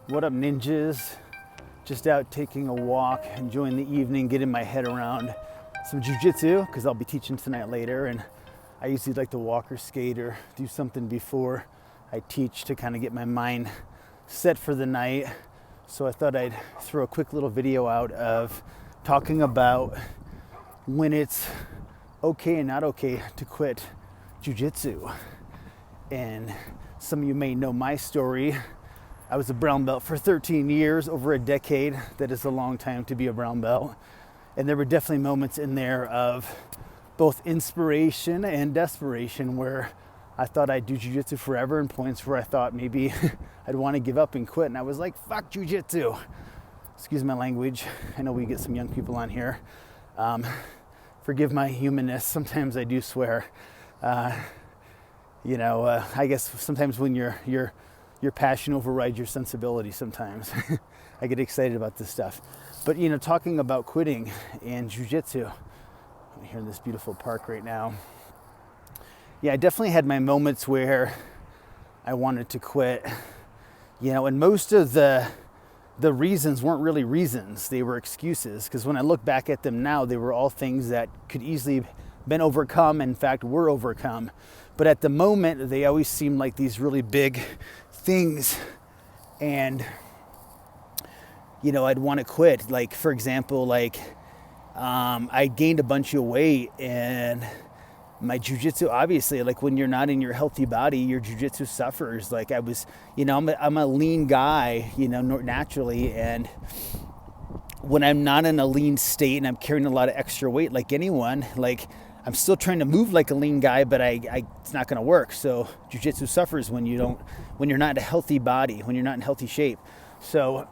What up, ninjas? Just out taking a walk, enjoying the evening, getting my head around some jiu-jitsu because I'll be teaching tonight later, and I usually like to walk or skate or do something before I teach to kind of get my mind set for the night. So I thought I'd throw a quick little video out of talking about when it's okay and not okay to quit jiu-jitsu. And some of you may know my story. I was a brown belt for 13 years, over a decade. That is a long time to be a brown belt. And there were definitely moments in there of both inspiration and desperation where I thought I'd do jiu-jitsu forever, and points where I thought maybe I'd want to give up and quit. And I was like, fuck jiu-jitsu. Excuse my language. I know we get some young people on here. Forgive my humanness. Sometimes I do swear. I guess sometimes when your passion overrides your sensibility sometimes. I get excited about this stuff. But, talking about quitting and jiu-jitsu, I'm here in this beautiful park right now. Yeah, I definitely had my moments where I wanted to quit, and most of the reasons weren't really reasons. They were excuses, because when I look back at them now, they were all things that could easily been overcome, in fact, were overcome. But at the moment, they always seemed like these really big things, and I'd want to quit. Like, for example, I gained a bunch of weight, and my jiu-jitsu, obviously, like when you're not in your healthy body, your jiu-jitsu suffers. Like I was, I'm a lean guy, naturally, and when I'm not in a lean state and I'm carrying a lot of extra weight, like anyone, like I'm still trying to move like a lean guy, but it's not going to work. So jiu-jitsu suffers when you're not in a healthy body, when you're not in healthy shape. So,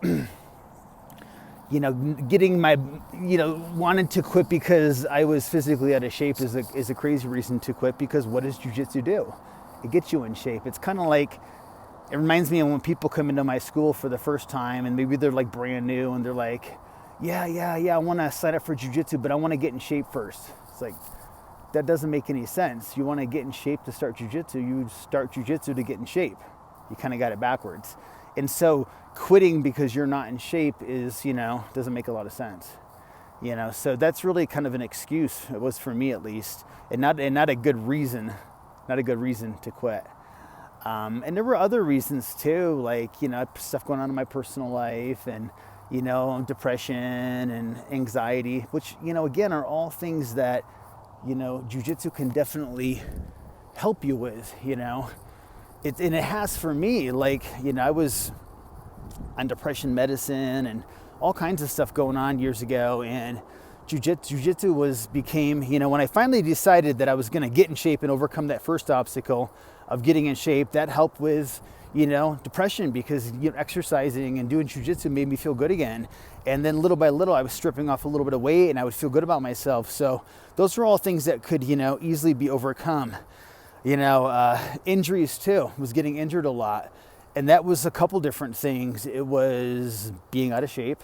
getting my, wanted to quit because I was physically out of shape is a crazy reason to quit, because what does jiu-jitsu do? It gets you in shape. It's kind of like, it reminds me of when people come into my school for the first time, and maybe they're like brand new and they're like, yeah, I want to sign up for jiu-jitsu, but I want to get in shape first. It's like, that doesn't make any sense. You want to get in shape to start jiu-jitsu. You start jiu-jitsu to get in shape. You kind of got it backwards. And so quitting because you're not in shape is, doesn't make a lot of sense. So that's really kind of an excuse. It was for me, at least, and not a good reason, to quit. And there were other reasons too, like, stuff going on in my personal life, and, depression and anxiety, which, again, are all things that, jiu-jitsu can definitely help you with, and it has for me. Like, I was on depression medicine and all kinds of stuff going on years ago, and jiu-jitsu became, when I finally decided that I was going to get in shape and overcome that first obstacle of getting in shape, that helped with, depression, because exercising and doing jiu-jitsu made me feel good again. And then little by little, I was stripping off a little bit of weight, and I would feel good about myself. So those were all things that could, easily be overcome. Injuries too. I was getting injured a lot. And that was a couple different things. It was being out of shape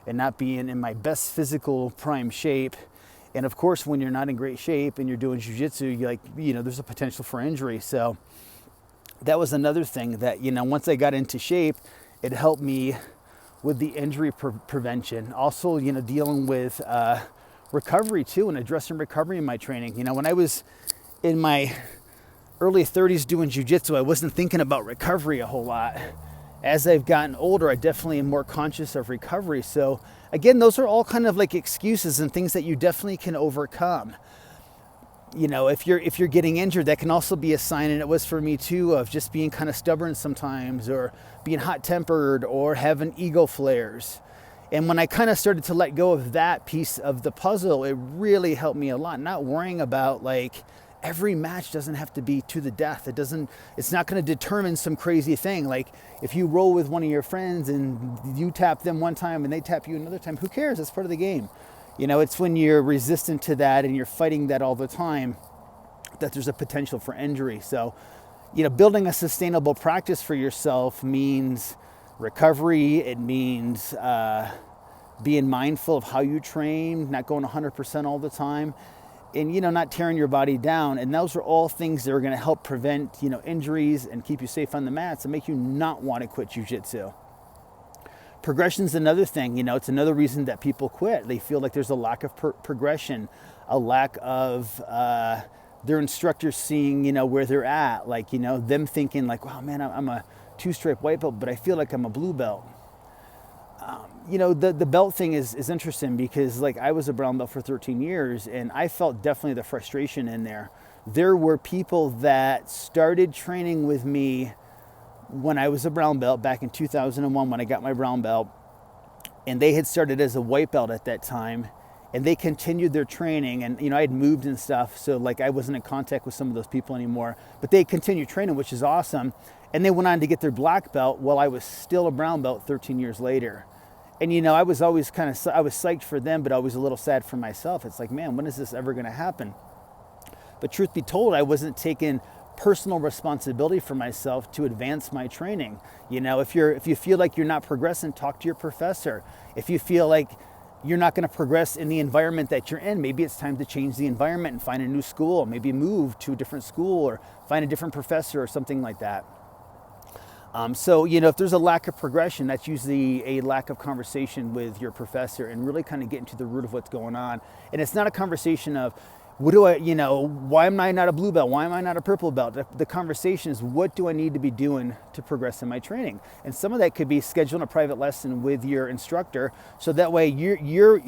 and not being in my best physical prime shape. And of course, when you're not in great shape and you're doing jiu-jitsu, there's a potential for injury. So that was another thing that, once I got into shape, it helped me with the injury prevention. Also, dealing with recovery too, and addressing recovery in my training. When I was in my early 30s doing jiu-jitsu, I wasn't thinking about recovery a whole lot. As I've gotten older, I definitely am more conscious of recovery. So again, those are all kind of like excuses and things that you definitely can overcome. If you're getting injured, that can also be a sign, and it was for me too, of just being kind of stubborn sometimes, or being hot-tempered, or having ego flares. And when I kind of started to let go of that piece of the puzzle, it really helped me a lot. Not worrying about, like, every match doesn't have to be to the death. It's not going to determine some crazy thing. Like, if you roll with one of your friends and you tap them one time and they tap you another time, who cares? It's part of the game. It's when you're resistant to that and you're fighting that all the time that there's a potential for injury. So, building a sustainable practice for yourself means recovery. It means being mindful of how you train, not going 100% all the time, and, not tearing your body down. And those are all things that are going to help prevent, injuries and keep you safe on the mats and make you not want to quit jiu-jitsu. Progression's another thing. It's another reason that people quit. They feel like there's a lack of progression, a lack of their instructors seeing, where they're at. Like, them thinking like, wow, man, I'm a 2-stripe white belt, but I feel like I'm a blue belt. The belt thing is interesting because like I was a brown belt for 13 years and I felt definitely the frustration in there. There were people that started training with me when I was a brown belt back in 2001 when I got my brown belt, and they had started as a white belt at that time, and they continued their training, and I had moved and stuff, so like I wasn't in contact with some of those people anymore, but they continued training, which is awesome, and they went on to get their black belt while I was still a brown belt 13 years later. And I was always I was psyched for them, but always a little sad for myself. It's like, man, when is this ever going to happen? But truth be told, I wasn't taking personal responsibility for myself to advance my training. If you feel like you're not progressing, talk to your professor. If you feel like you're not going to progress in the environment that you're in, maybe it's time to change the environment and find a new school, maybe move to a different school or find a different professor or something like that. So, if there's a lack of progression, that's usually a lack of conversation with your professor and really kind of getting to the root of what's going on. And it's not a conversation of, why am I not a blue belt? Why am I not a purple belt? The conversation is, what do I need to be doing to progress in my training? And some of that could be scheduling a private lesson with your instructor, so that way you're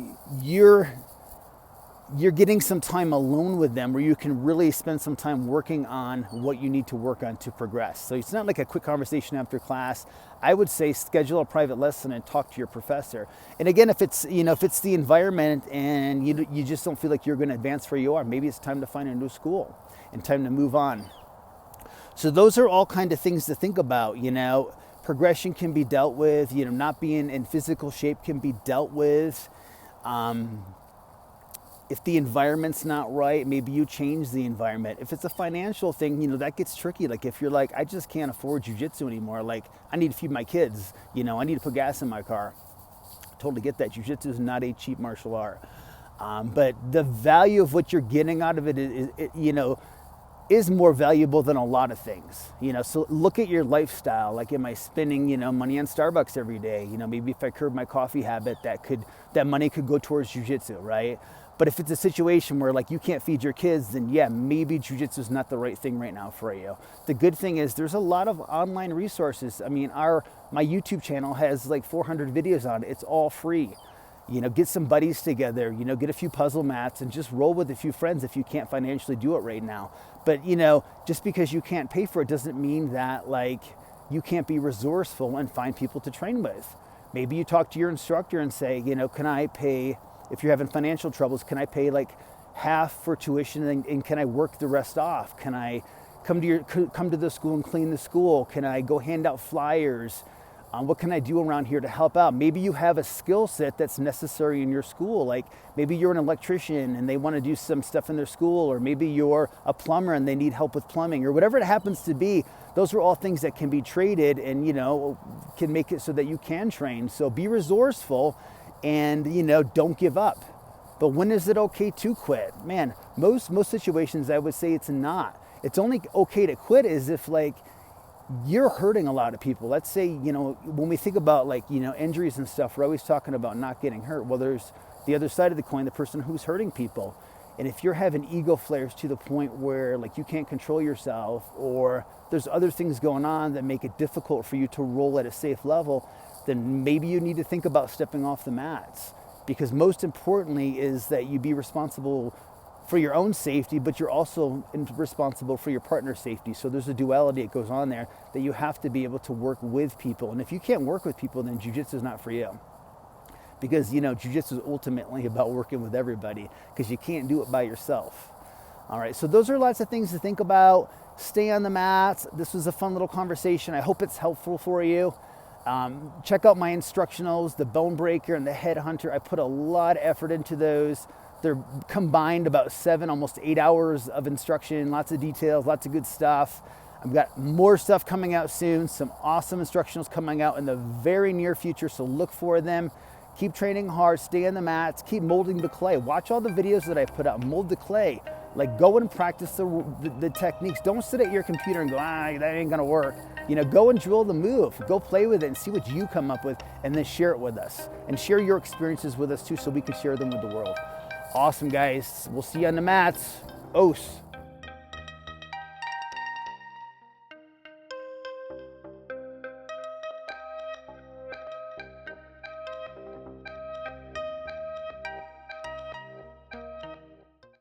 getting some time alone with them where you can really spend some time working on what you need to work on to progress. So it's not like a quick conversation after class. I would say schedule a private lesson and talk to your professor. And again, if it's the environment and you just don't feel like you're going to advance where you are, maybe it's time to find a new school and time to move on. So those are all kind of things to think about. Progression can be dealt with. Not being in physical shape can be dealt with. If the environment's not right, maybe you change the environment. If it's a financial thing, that gets tricky. Like if you're like, I just can't afford jiu-jitsu anymore. Like I need to feed my kids, I need to put gas in my car. Totally get that. Jiu-jitsu is not a cheap martial art. But the value of what you're getting out of it is more valuable than a lot of things. So look at your lifestyle. Like, am I spending, money on Starbucks every day? Maybe if I curb my coffee habit, that money could go towards jiu-jitsu, right? But if it's a situation where like you can't feed your kids, then yeah, maybe jiu-jitsu is not the right thing right now for you. The good thing is there's a lot of online resources. I mean, my YouTube channel has like 400 videos on it. It's all free. Get some buddies together, get a few puzzle mats and just roll with a few friends if you can't financially do it right now. But, just because you can't pay for it doesn't mean that like you can't be resourceful and find people to train with. Maybe you talk to your instructor and say, can I pay, if you're having financial troubles, can I pay like half for tuition and can I work the rest off? Can I come to the school and clean the school? Can I go hand out flyers? What can I do around here to help out? Maybe you have a skill set that's necessary in your school. Like maybe you're an electrician and they want to do some stuff in their school, or maybe you're a plumber and they need help with plumbing, or whatever it happens to be. Those are all things that can be traded and, can make it so that you can train. So be resourceful and, don't give up. But when is it okay to quit? Man, most situations I would say it's not. It's only okay to quit is if like, you're hurting a lot of people. Let's say, when we think about like, injuries and stuff, we're always talking about not getting hurt. Well, there's the other side of the coin, the person who's hurting people. And if you're having ego flares to the point where like you can't control yourself, or there's other things going on that make it difficult for you to roll at a safe level, then maybe you need to think about stepping off the mats. Because most importantly is that you be responsible for your own safety, but you're also responsible for your partner's safety. So there's a duality that goes on there that you have to be able to work with people. And if you can't work with people, then jiu-jitsu is not for you. Because, jiu-jitsu is ultimately about working with everybody, because you can't do it by yourself. All right, so those are lots of things to think about. Stay on the mats. This was a fun little conversation. I hope it's helpful for you. Check out my instructionals, the Bone Breaker and the Headhunter. I put a lot of effort into those. They're combined about 7, almost 8 hours of instruction, lots of details, lots of good stuff. I've got more stuff coming out soon, some awesome instructionals coming out in the very near future, so look for them. Keep training hard, stay on the mats, keep molding the clay. Watch all the videos that I put out, mold the clay. Like go and practice the techniques. Don't sit at your computer and go, that ain't gonna work. You know, go and drill the move, go play with it and see what you come up with, and then share it with us. And share your experiences with us too, so we can share them with the world. Awesome, guys. We'll see you on the mats. Os.